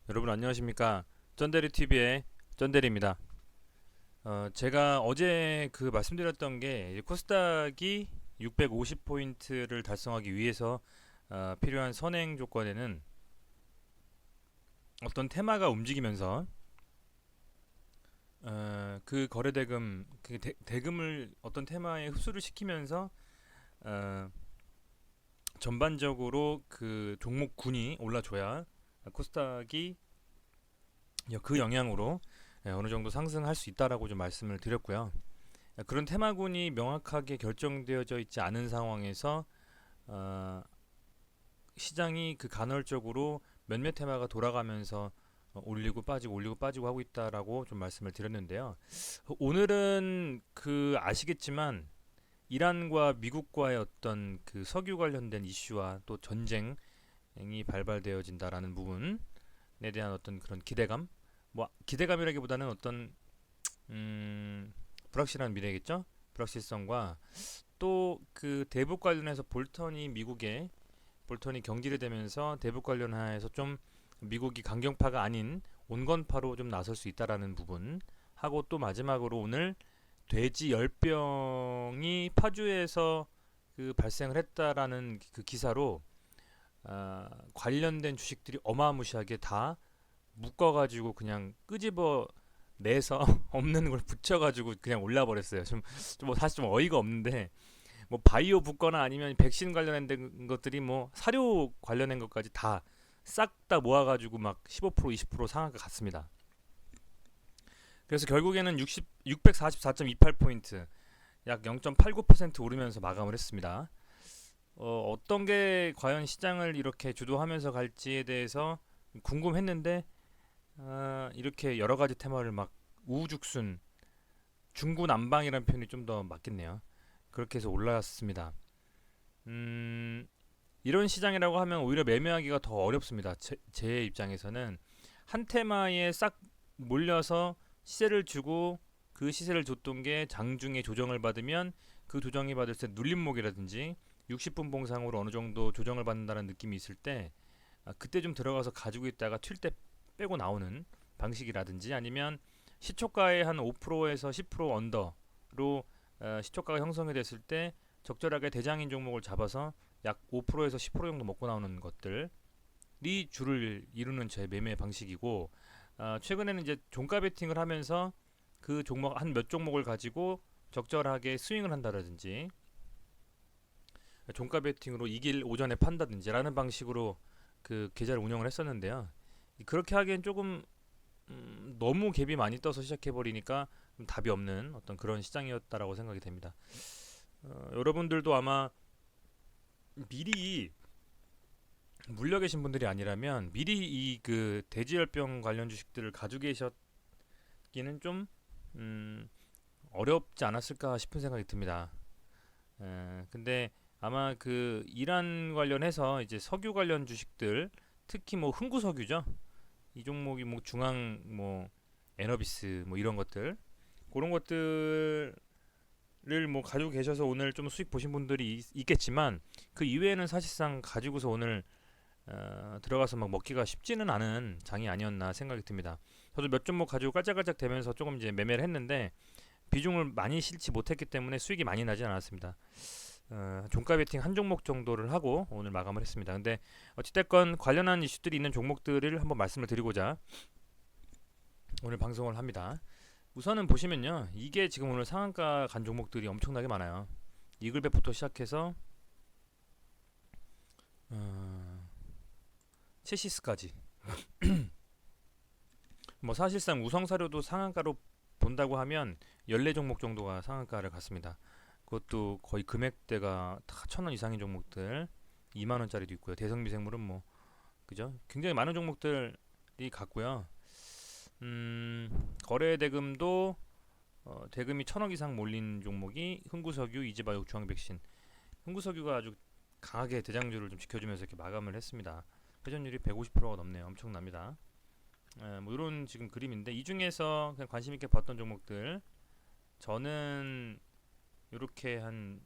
여러분 안녕하십니까? 쩐데리TV의 쩐데리입니다. 제가 어제 말씀드렸던 게 코스닥이 650포인트를 달성하기 위해서 필요한 선행 조건에는 어떤 테마가 움직이면서 그 거래대금, 대금을 어떤 테마에 흡수를 시키면서 어, 전반적으로 그 종목군이 올라줘야 코스닥이 그 영향으로 어느 정도 상승할 수 있다라고 좀 말씀을 드렸고요. 그런 테마군이 명확하게 결정되어져 있지 않은 상황에서 어, 시장이 간헐적으로 몇몇 테마가 돌아가면서 올리고 빠지고 하고 있다라고 좀 말씀을 드렸는데요. 오늘은 아시겠지만 이란과 미국과의 어떤 석유 관련된 이슈와 또 전쟁이 발발되어진다라는 부분에 대한 어떤 그런 기대감, 뭐 기대감이라기보다는 어떤 불확실한 미래겠죠. 불확실성과 또 대북 관련해서 볼턴이 경질이 되면서 대북 관련해서 좀 미국이 강경파가 아닌 온건파로 좀 나설 수 있다라는 부분 하고 또 마지막으로 오늘 돼지 열병이 파주에서 발생을 했다라는 기사로 관련된 주식들이 어마무시하게 다 묶어가지고 그냥 끄집어 내서 없는 걸 붙여가지고 그냥 올라버렸어요. 뭐 사실 좀 어이가 없는데 뭐 바이오 붙거나 아니면 백신 관련된 것들이 뭐 사료 관련된 것까지 다 싹 다 모아가지고 막 15% 20% 상한가 갔습니다. 그래서 결국에는 644.28포인트 약 0.89% 오르면서 마감을 했습니다. 어떤 게 과연 시장을 이렇게 주도하면서 갈지에 대해서 궁금했는데 이렇게 여러 가지 테마를 막 우후죽순 중구난방이라는 표현이 좀 더 맞겠네요. 그렇게 해서 올라왔습니다. 음, 이런 시장이라고 하면 오히려 매매하기가 더 어렵습니다. 제 입장에서는 한 테마에 싹 몰려서 시세를 주고 그 시세를 줬던 게 장중에 조정을 받으면 그 조정이 받을 때 눌림목이라든지 60분 봉상으로 어느 정도 조정을 받는다는 느낌이 있을 때 그때 좀 들어가서 가지고 있다가 튈 때 빼고 나오는 방식이라든지 아니면 시초가의 한 5%에서 10% 언더로 시초가가 형성이 됐을 때 적절하게 대장인 종목을 잡아서 약 5%에서 10% 정도 먹고 나오는 것들이 줄을 이루는 제 매매 방식이고 최근에는 이제 종가 베팅을 하면서 그 종목 한 몇 종목을 가지고 적절하게 스윙을 한다든지 종가 베팅으로 이길 오전에 판다든지라는 방식으로 계좌를 운영을 했었는데요. 그렇게 하기엔 조금 너무 갭이 많이 떠서 시작해 버리니까 답이 없는 어떤 그런 시장이었다라고 생각이 됩니다. 여러분들도 아마 미리 물려 계신 분들이 아니라면 미리 돼지열병 관련 주식들을 가지고 계셨기는 좀 음, 어렵지 않았을까 싶은 생각이 듭니다. 근데 아마 이란 관련해서 이제 석유 관련 주식들 특히 뭐 흥구석유죠. 이 종목이 뭐 중앙 뭐 에너비스 뭐 이런 것들 그런 것들을 뭐 가지고 계셔서 오늘 좀 수익 보신 분들이 있겠지만 그 이외에는 사실상 가지고서 오늘 들어가서 막 먹기가 쉽지는 않은 장이 아니었나 생각이 듭니다. 저도 몇 종목 가지고 깔짝깔짝 되면서 조금 이제 매매를 했는데 비중을 많이 실지 못했기 때문에 수익이 많이 나지 않았습니다. 종가 베팅 한 종목 정도를 하고 오늘 마감을 했습니다. 근데 어찌됐건 관련한 이슈들이 있는 종목들을 한번 말씀을 드리고자 오늘 방송을 합니다. 우선은 보시면요, 이게 지금 오늘 상한가 간 종목들이 엄청나게 많아요. 이글벳부터 시작해서 체시스까지. 뭐 사실상 우성사료도 상한가로 본다고 하면 14종목 정도가 상한가를 갔습니다. 그것도 거의 금액대가 다 1,000원 이상인 종목들 2만 원짜리도 있고요. 대성미생물은 뭐 그죠? 굉장히 많은 종목들이 갔고요. 거래 대금도 대금이 1,000억 이상 몰린 종목이 흥구석유, 이지바이오, 중앙백신. 흥구석유가 아주 강하게 대장주를 좀 지켜주면서 이렇게 마감을 했습니다. 회전율이 150%가 넘네요. 엄청납니다. 뭐 이런 지금 그림인데 이 중에서 그냥 관심 있게 봤던 종목들 저는 이렇게 한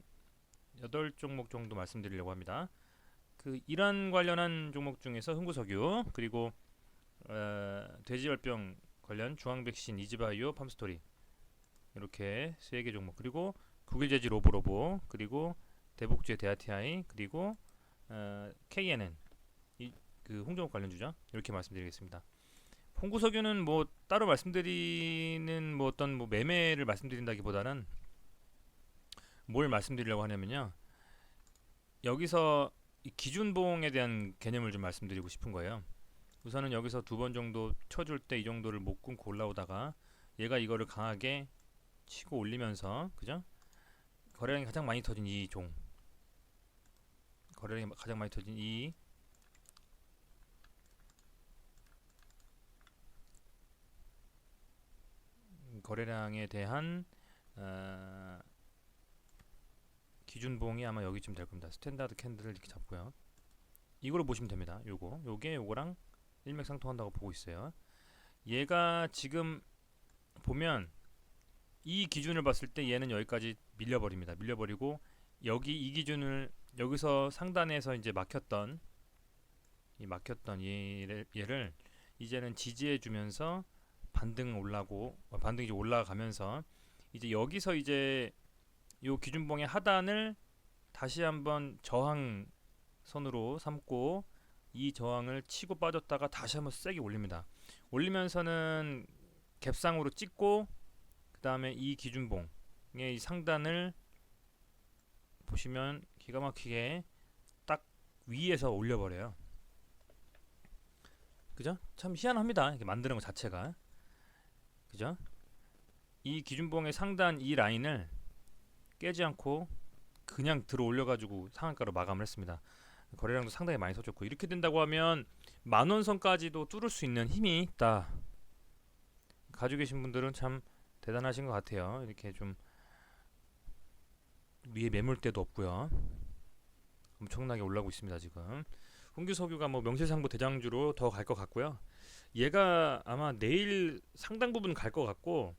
8종목 정도 말씀드리려고 합니다. 이란 관련한 종목 중에서 흥구석유 그리고 돼지열병 관련 중앙백신, 이지바이오, 팜스토리 이렇게 세 개 종목, 그리고 국일제지 로보로보, 그리고 대복주의 데아티아이, 그리고 KNN 그 홍정욱 관련주죠. 이렇게 말씀드리겠습니다. 홍구석유는 뭐 따로 말씀드리는 뭐 어떤 뭐 매매를 말씀드린다기보다는 뭘 말씀드리려고 하냐면요. 여기서 이 기준봉에 대한 개념을 좀 말씀드리고 싶은 거예요. 우선은 여기서 두 번 정도 쳐줄 때 이 정도를 못 끊고 올라오다가 얘가 이거를 강하게 치고 올리면서, 그죠? 거래량이 가장 많이 터진 이 종, 거래량이 가장 많이 터진 이 거래량에 대한 기준봉이 아마 여기쯤 될 겁니다. 스탠다드 캔들을 이렇게 잡고요. 이걸로 보시면 됩니다. 요거랑 일맥상통한다고 보고 있어요. 얘가 지금 보면 이 기준을 봤을 때 얘는 여기까지 밀려버립니다. 밀려버리고 여기 이 기준을 여기서 상단에서 이제 막혔던 얘를 이제는 지지해주면서 반등이 이제 올라가면서 이제 여기서 이제 요 기준봉의 하단을 다시 한번 저항선으로 삼고 이 저항을 치고 빠졌다가 다시 한번 세게 올립니다. 올리면서는 갭상으로 찍고 그 다음에 이 기준봉의 이 상단을 보시면 기가 막히게 딱 위에서 올려버려요. 그죠? 참 희한합니다. 이렇게 만드는 것 자체가. 그죠? 이 기준봉의 상단 이 라인을 깨지 않고 그냥 들어 올려가지고 상한가로 마감을 했습니다. 거래량도 상당히 많이 터졌고, 이렇게 된다고 하면 만원선까지도 뚫을 수 있는 힘이 있다. 가지고 계신 분들은 참 대단하신 것 같아요. 이렇게 좀 위에 매물대도 없고요. 엄청나게 올라오고 있습니다. 지금 홍규석유가 뭐 명실상부 대장주로 더 갈 것 같고요. 얘가 아마 내일 상당 부분 갈 것 같고,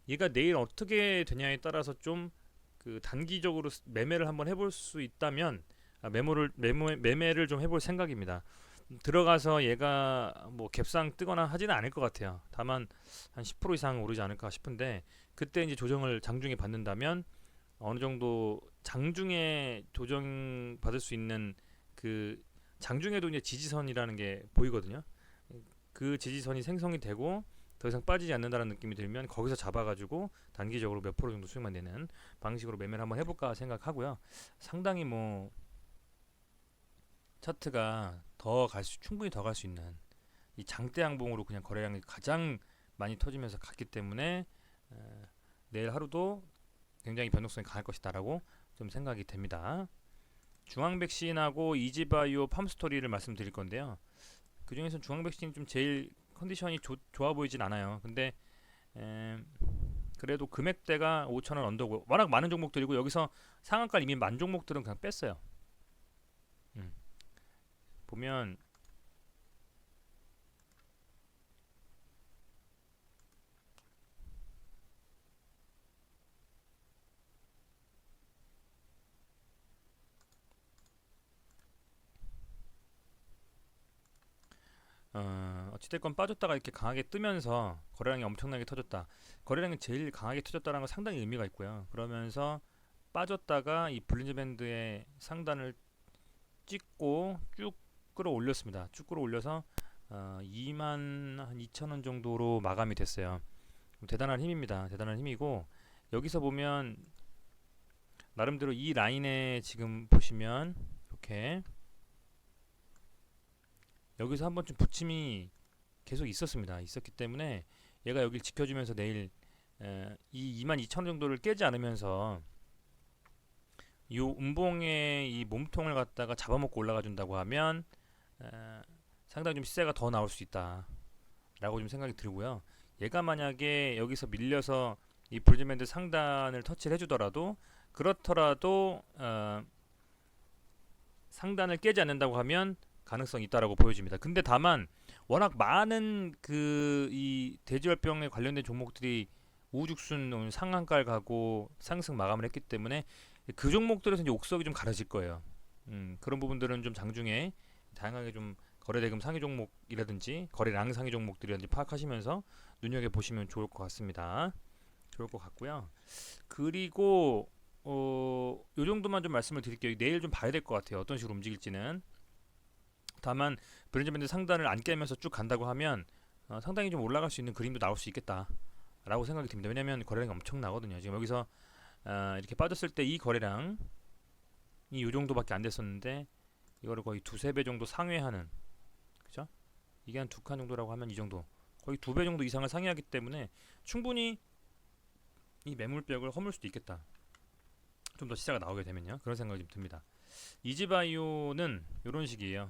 얘가 내일 어떻게 되냐에 따라서 좀 그 단기적으로 매매를 한번 해볼 수 있다면 매매를 좀 해볼 생각입니다. 들어가서 얘가 뭐 갭상 뜨거나 하지는 않을 것 같아요. 다만 한 10% 이상 오르지 않을까 싶은데, 그때 이제 조정을 장중에 받는다면 어느 정도 장중에 조정 받을 수 있는 그 장중에도 이제 지지선이라는 게 보이거든요. 그 지지선이 생성이 되고 더 이상 빠지지 않는다는 느낌이 들면 거기서 잡아가지고 단기적으로 몇 프로 정도 수익만 내는 방식으로 매매를 한번 해볼까 생각하고요. 상당히 뭐 차트가 충분히 더 갈 수 있는 이 장대 양봉으로 그냥 거래량이 가장 많이 터지면서 갔기 때문에 내일 하루도 굉장히 변동성이 강할 것이다라고 좀 생각이 됩니다. 중앙백신하고 이지바이오, 팜스토리를 말씀드릴 건데요. 그 중에서 중앙백신이 좀 제일 컨디션이 좋아 보이진 않아요. 근데 그래도 금액대가 5,000원 언더고 워낙 많은 종목들이고, 여기서 상한가를 이미 만 종목들은 그냥 뺐어요. 보면 어찌됐건 빠졌다가 이렇게 강하게 뜨면서 거래량이 엄청나게 터졌다. 거래량이 제일 강하게 터졌다는 건 상당히 의미가 있고요. 그러면서 빠졌다가 이 볼린저 밴드의 상단을 찍고 쭉 끌어올렸습니다. 쭉 끌어올려서 22,000원 정도로 마감이 됐어요. 대단한 힘입니다. 대단한 힘이고, 여기서 보면 나름대로 이 라인에 지금 보시면 이렇게 여기서 한 번쯤 부침이 계속 있었기 때문에 얘가 여기를 지켜주면서 내일 이 22,000원 정도를 깨지 않으면서 이 음봉의 이 몸통을 갖다가 잡아먹고 올라가 준다고 하면 상당히 좀 시세가 더 나올 수 있다 라고 좀 생각이 들고요. 얘가 만약에 여기서 밀려서 이 볼리저밴드 상단을 터치를 해주더라도, 그렇더라도 상단을 깨지 않는다고 하면 가능성이 있다라고 보여집니다. 근데 다만 워낙 많은 이 돼지열병에 관련된 종목들이 우후죽순 상한가를 가고 상승 마감을 했기 때문에 그 종목들에서 이제 옥석이 좀 가려질 거예요. 그런 부분들은 좀 장중에 다양하게 좀 거래대금 상위 종목이라든지 거래량 상위 종목들이라든지 파악하시면서 눈여겨보시면 좋을 것 같습니다. 좋을 것 같고요. 그리고 요 정도만 좀 말씀을 드릴게요. 내일 좀 봐야 될 것 같아요. 어떤 식으로 움직일지는. 다만 브랜드 밴드 상단을 안 깨면서 쭉 간다고 하면 상당히 좀 올라갈 수 있는 그림도 나올 수 있겠다라고 생각이 듭니다. 왜냐면 거래량이 엄청나거든요. 지금 여기서 이렇게 빠졌을 때 이 거래량이 요 정도밖에 안 됐었는데 이거를 거의 두세 배 정도 상회하는, 그죠? 이게 한 두 칸 정도라고 하면 이 정도, 거의 두 배 정도 이상을 상회하기 때문에 충분히 이 매물벽을 허물 수도 있겠다. 좀 더 시세가 나오게 되면요. 그런 생각이 좀 듭니다. 이지바이오는 이런 식이에요.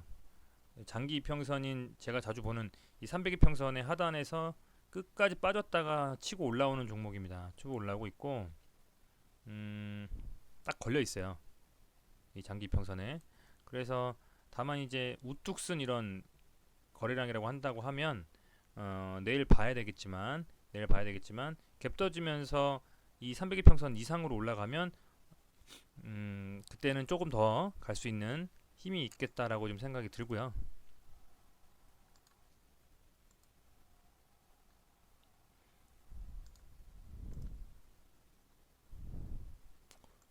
장기 이평선인 제가 자주 보는 이 300이평선의 하단에서 끝까지 빠졌다가 치고 올라오는 종목입니다. 치고 올라오고 있고 딱 걸려 있어요. 이 장기 이평선에. 그래서 다만 이제 우뚝 쓴 이런 거래량이라고 한다고 하면 내일 봐야 되겠지만 갭 떠지면서 이 300이평선 이상으로 올라가면 그때는 조금 더 갈 수 있는 힘이 있겠다라고 좀 생각이 들고요.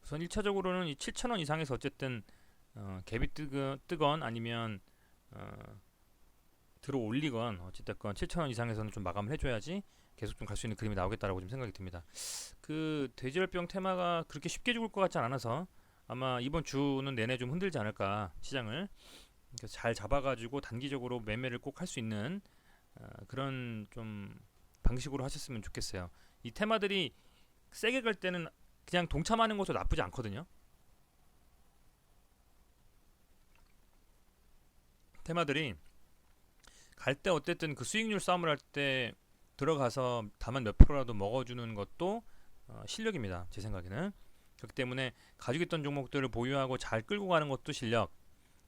우선 1차적으로는 이 7,000원 이상에서 어쨌든 갭이 뜨건 아니면 들어 올리건 어찌됐건 7,000원 이상에서는 좀 마감을 해줘야지 계속 좀 갈 수 있는 그림이 나오겠다라고 좀 생각이 듭니다. 그 돼지열병 테마가 그렇게 쉽게 죽을 것 같지 않아서 아마 이번 주는 내내 좀 흔들지 않을까 시장을. 그래서 잘 잡아가지고 단기적으로 매매를 꼭 할 수 있는 그런 좀 방식으로 하셨으면 좋겠어요. 이 테마들이 세게 갈 때는 그냥 동참하는 것도 나쁘지 않거든요. 테마들이 갈 때 어쨌든 그 수익률 싸움을 할 때 들어가서 다만 몇 프로라도 먹어주는 것도 실력입니다. 제 생각에는. 그렇기 때문에 가지고 있던 종목들을 보유하고 잘 끌고 가는 것도 실력.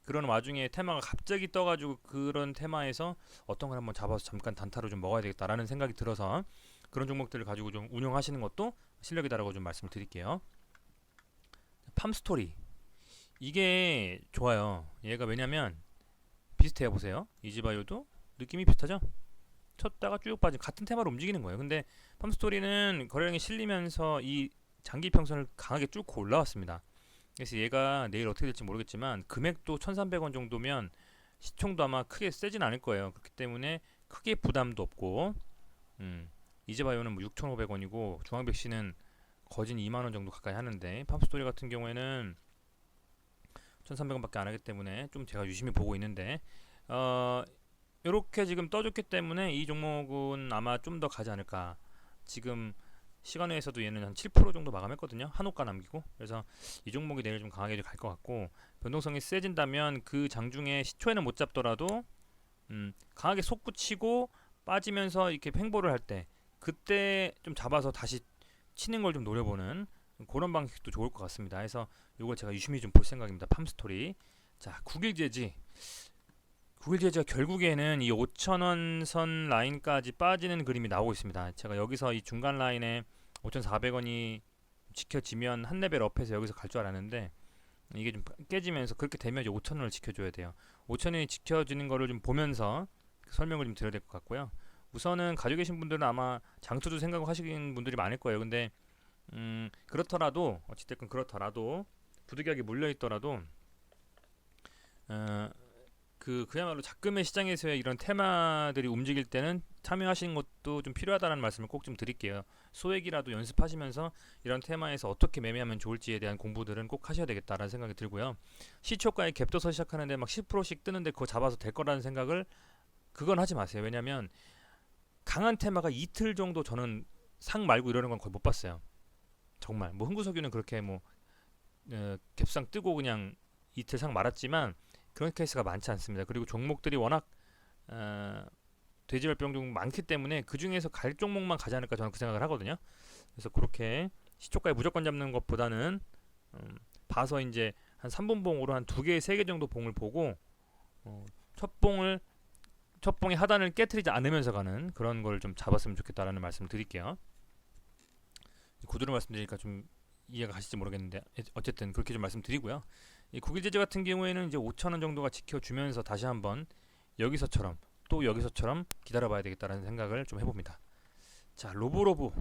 그런 와중에 테마가 갑자기 떠가지고 그런 테마에서 어떤 걸 한번 잡아서 잠깐 단타로 좀 먹어야 되겠다라는 생각이 들어서 그런 종목들을 가지고 좀 운영하시는 것도 실력이다라고 좀 말씀을 드릴게요. 팜스토리 이게 좋아요. 얘가 왜냐면 비슷해요. 보세요. 이지바이오도 느낌이 비슷하죠? 쳤다가 쭉 빠진 같은 테마로 움직이는 거예요. 근데 팜스토리는 거래량이 실리면서 이 장기 평선을 강하게 쭉 올라왔습니다. 그래서 얘가 내일 어떻게 될지 모르겠지만 금액도 1,300원 정도면 시총도 아마 크게 세진 않을 거예요. 그렇기 때문에 크게 부담도 없고 이지바이오는 뭐 6,500원이고 중앙백신은 거진 2만원 정도 가까이 하는데 팜스토리 같은 경우에는 1,300원밖에 안 하기 때문에 좀 제가 유심히 보고 있는데 이렇게 지금 떠줬기 때문에 이 종목은 아마 좀 더 가지 않을까. 지금 시간외에서도 얘는 한 7% 정도 마감했거든요. 한 호가 남기고. 그래서 이 종목이 내일 좀 강하게 갈 것 같고 변동성이 세진다면 그 장중에 시초에는 못 잡더라도 강하게 솟구치고 빠지면서 이렇게 횡보를 할 때 그때 좀 잡아서 다시 치는 걸 좀 노려보는 그런 방식도 좋을 것 같습니다. 그래서 이걸 제가 유심히 좀 볼 생각입니다. 팜스토리. 자, 국일제지가 결국에는 이 5,000원 선 라인까지 빠지는 그림이 나오고 있습니다. 제가 여기서 이 중간 라인에 5,400원이 지켜지면 한 레벨 업해서 여기서 갈 줄 알았는데 이게 좀 깨지면서 그렇게 되면 이제 5,000원을 지켜줘야 돼요. 5,000원이 지켜지는 거를 좀 보면서 설명을 좀 드려야 될 것 같고요. 우선은 가지고 계신 분들은 아마 장투도 생각을 하시는 분들이 많을 거예요. 근데 그렇더라도 어찌됐건 그렇더라도 부득이하게 물려있더라도 그야말로 작금의 시장에서의 이런 테마들이 움직일 때는 참여하시는 것도 좀 필요하다는 말씀을 꼭 좀 드릴게요. 소액이라도 연습하시면서 이런 테마에서 어떻게 매매하면 좋을지에 대한 공부들은 꼭 하셔야 되겠다라는 생각이 들고요. 시초가에 갭떠서 시작하는데 막 10%씩 뜨는데 그거 잡아서 될 거라는 생각을 그건 하지 마세요. 왜냐면 강한 테마가 이틀 정도 저는 상 말고 이러는 건 거의 못 봤어요. 정말 뭐 흥구석유는 그렇게 뭐 갭상 뜨고 그냥 이틀 상 말았지만 그런 케이스가 많지 않습니다. 그리고 종목들이 워낙 돼지열병 종목 많기 때문에 그 중에서 갈 종목만 가지 않을까 저는 그 생각을 하거든요. 그래서 그렇게 시초가에 무조건 잡는 것보다는 봐서 이제 한 3분봉으로 한 2개, 3개 정도 봉을 보고 첫 봉의 하단을 깨트리지 않으면서 가는 그런 걸 좀 잡았으면 좋겠다라는 말씀을 드릴게요. 구두로 말씀드리니까 좀 이해가 가실지 모르겠는데 어쨌든 그렇게 좀 말씀드리고요. 이 국일제재 같은 경우에는 이제 5,000원 정도가 지켜주면서 다시 한번 여기서처럼 또 여기서처럼 기다려봐야 되겠다라는 생각을 좀 해봅니다. 자, 로보로보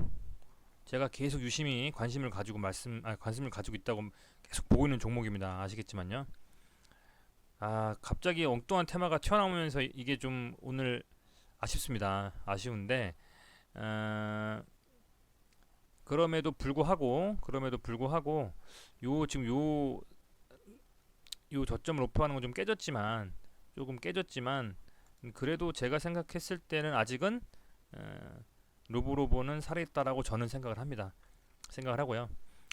제가 계속 유심히 관심을 가지고 있다고 계속 보고 있는 종목입니다. 아시겠지만요. 갑자기 엉뚱한 테마가 튀어나오면서 이게 좀 오늘 아쉽습니다. 아쉬운데 그럼에도 불구하고 요 저점을 오프하는 건 좀 깨졌지만 조금 깨졌지만 그래도 제가 생각했을 때는 아직은 루브로보는 살아있다라고 저는 생각을 하고요.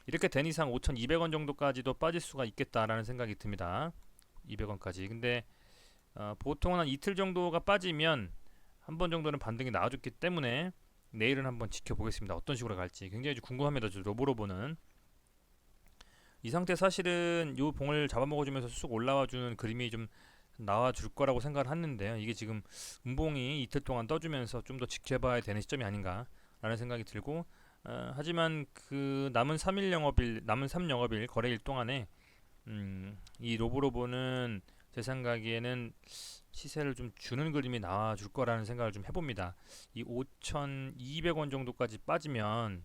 이렇게 된 이상 5,200원 정도까지도 빠질 수가 있겠다라는 생각이 듭니다. 200원까지. 근데 보통은 한 이틀 정도가 빠지면 한 번 정도는 반등이 나와줬기 때문에 내일은 한번 지켜보겠습니다. 어떤 식으로 갈지 굉장히 궁금합니다. 로보로보는 이 상태 사실은 요 봉을 잡아먹어주면서 쑥 올라와주는 그림이 좀 나와줄 거라고 생각을 했는데요. 이게 지금 음봉이 이틀 동안 떠주면서 좀 더 지켜봐야 되는 시점이 아닌가라는 생각이 들고 하지만 그 남은 3영업일 거래일 동안에 이 로보로보는 제 생각에는 시세를 좀 주는 그림이 나와줄 거라는 생각을 좀 해봅니다. 이 5,200원 정도까지 빠지면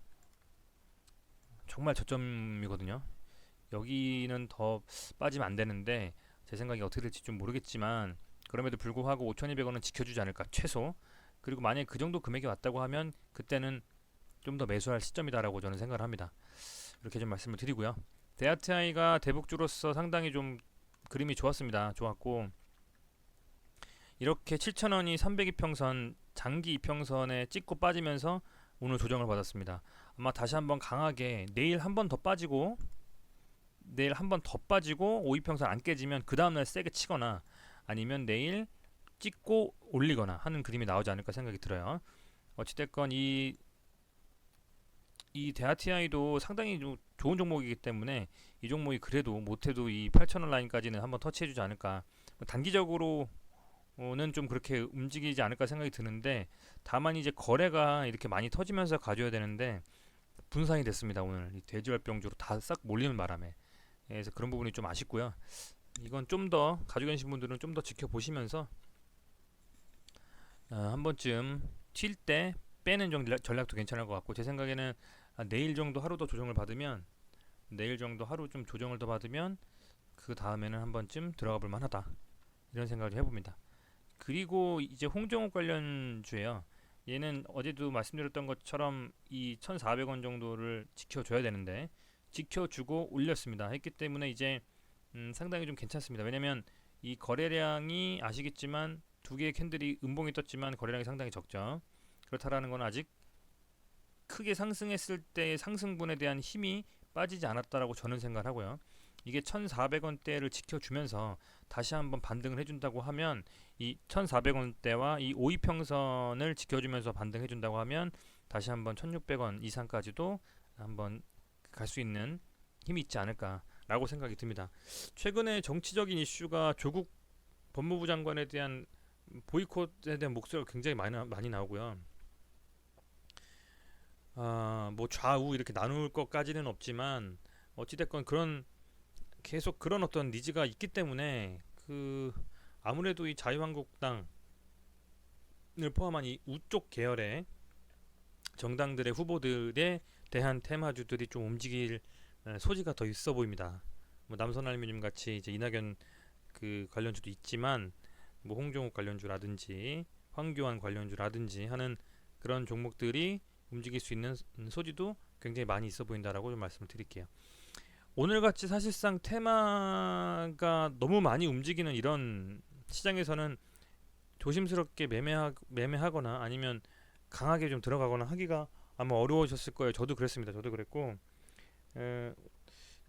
정말 저점이거든요. 여기는 더 빠지면 안 되는데 제 생각이 어떻게 될지 좀 모르겠지만 그럼에도 불구하고 5,200원은 지켜주지 않을까 최소. 그리고 만약에 그 정도 금액이 왔다고 하면 그때는 좀 더 매수할 시점이다라고 저는 생각을 합니다. 이렇게 좀 말씀을 드리고요. 데아트아이가 대북주로서 상당히 좀 그림이 좋았고 이렇게 7,000원이 300이평선 장기 이평선에 찍고 빠지면서 오늘 조정을 받았습니다. 아마 다시 한번 강하게 내일 한 번 더 빠지고 5이평선 안 깨지면 그 다음날 세게 치거나 아니면 내일 찍고 올리거나 하는 그림이 나오지 않을까 생각이 들어요. 어찌됐건 이 데아티아이도 상당히 좋은 종목이기 때문에 이 종목이 그래도 못해도 이 8,000원 라인까지는 한번 터치해주지 않을까. 단기적으로는 좀 그렇게 움직이지 않을까 생각이 드는데 다만 이제 거래가 이렇게 많이 터지면서 가져야 되는데 분산이 됐습니다. 오늘 이 돼지열병주로 다 싹 몰리는 바람에. 그래서 그런 부분이 좀 아쉽고요. 이건 좀 더 가지고 계신 분들은 좀 더 지켜보시면서 한 번쯤 튈 때 빼는 전략도 괜찮을 것 같고 제 생각에는 내일 정도 하루 좀 조정을 더 받으면 그 다음에는 한 번쯤 들어가 볼 만하다 이런 생각을 해봅니다. 그리고 이제 홍정욱 관련주예요. 얘는 어제도 말씀드렸던 것처럼 이 1,400원 정도를 지켜줘야 되는데 지켜주고 올렸습니다. 했기 때문에 이제 상당히 좀 괜찮습니다. 왜냐면 이 거래량이 아시겠지만 두 개의 캔들이 음봉이 떴지만 거래량이 상당히 적죠. 그렇다라는 건 아직 크게 상승했을 때의 상승분에 대한 힘이 빠지지 않았다라고 저는 생각을 하고요. 이게 1,400원대를 지켜주면서 다시 한번 반등을 해준다고 하면 이 1,400원대와 이 5이평선을 지켜주면서 반등해준다고 하면 다시 한번 1,600원 이상까지도 한번 갈 수 있는 힘이 있지 않을까라고 생각이 듭니다. 최근에 정치적인 이슈가 조국 법무부 장관에 대한 보이콧에 대한 목소리가 굉장히 많이 나오고요. 뭐 좌우 이렇게 나눌 것까지는 없지만 어찌됐건 계속 그런 어떤 니즈가 있기 때문에 아무래도 이 자유한국당을 포함한 이 우쪽 계열의 정당들의 후보들에 대한 테마주들이 좀 움직일 소지가 더 있어 보입니다. 뭐 남선알미늄 같이 이제 이낙연 그 관련주도 있지만 뭐 홍종욱 관련주라든지 황교안 관련주라든지 하는 그런 종목들이 움직일 수 있는 소지도 굉장히 많이 있어 보인다라고 좀 말씀을 드릴게요. 오늘같이 사실상 테마가 너무 많이 움직이는 이런 시장에서는 조심스럽게 매매하거나 아니면 강하게 좀 들어가거나 하기가 아마 어려우셨을 거예요. 저도 그랬습니다. 저도 그랬고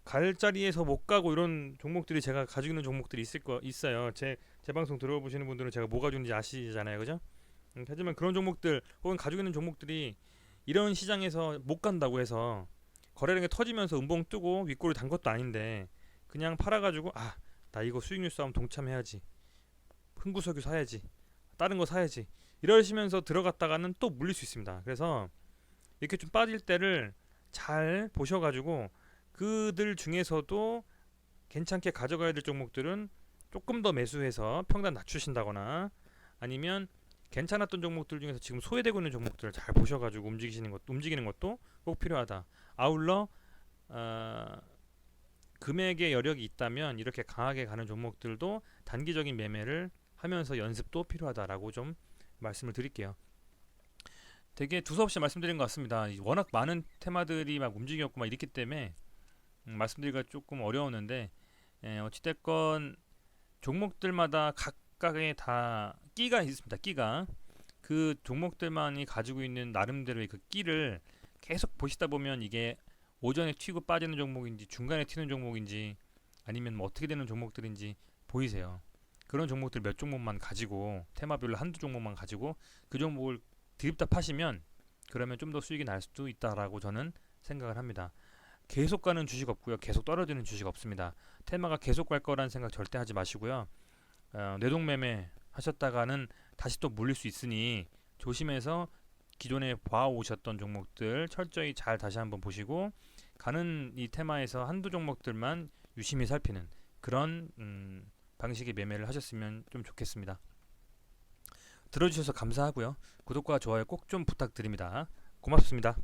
갈 자리에서 못 가고 이런 종목들이 제가 가지고 있는 종목들이 있어요. 제 방송 들어보시는 분들은 제가 뭐 가지고 있는지 아시잖아요. 그죠? 하지만 그런 종목들 혹은 가지고 있는 종목들이 이런 시장에서 못 간다고 해서 거래량이 터지면서 음봉 뜨고 윗골을 단 것도 아닌데 그냥 팔아가지고 나 이거 수익률 싸움 동참해야지, 흥구석유 사야지, 다른 거 사야지 이러시면서 들어갔다가는 또 물릴 수 있습니다. 그래서 이렇게 좀 빠질 때를 잘 보셔가지고 그들 중에서도 괜찮게 가져가야 될 종목들은 조금 더 매수해서 평단 낮추신다거나 아니면 괜찮았던 종목들 중에서 지금 소외되고 있는 종목들을 잘 보셔가지고 움직이는 것도 꼭 필요하다. 아울러 금액의 여력이 있다면 이렇게 강하게 가는 종목들도 단기적인 매매를 하면서 연습도 필요하다라고 좀 말씀을 드릴게요. 되게 두서없이 말씀드린 것 같습니다. 워낙 많은 테마들이 막 움직였고 막 이렇기 때문에 말씀드리기가 조금 어려웠는데, 어찌됐건 종목들마다 각각의 다 끼가 있습니다. 끼가 그 종목들만이 가지고 있는 나름대로의 그 끼를 계속 보시다 보면 이게 오전에 튀고 빠지는 종목인지 중간에 튀는 종목인지 아니면 뭐 어떻게 되는 종목들인지 보이세요. 그런 종목들 몇 종목만 가지고 테마별로 한두 종목만 가지고 그 종목을 드립다 파시면 그러면 좀 더 수익이 날 수도 있다라고 저는 생각을 합니다. 계속 가는 주식 없고요. 계속 떨어지는 주식 없습니다. 테마가 계속 갈 거라는 생각 절대 하지 마시고요. 뇌동매매 하셨다가는 다시 또 물릴 수 있으니 조심해서 기존에 봐오셨던 종목들 철저히 잘 다시 한번 보시고 가는 이 테마에서 한두 종목들만 유심히 살피는 그런 방식의 매매를 하셨으면 좀 좋겠습니다. 들어주셔서 감사하고요. 구독과 좋아요 꼭 좀 부탁드립니다. 고맙습니다.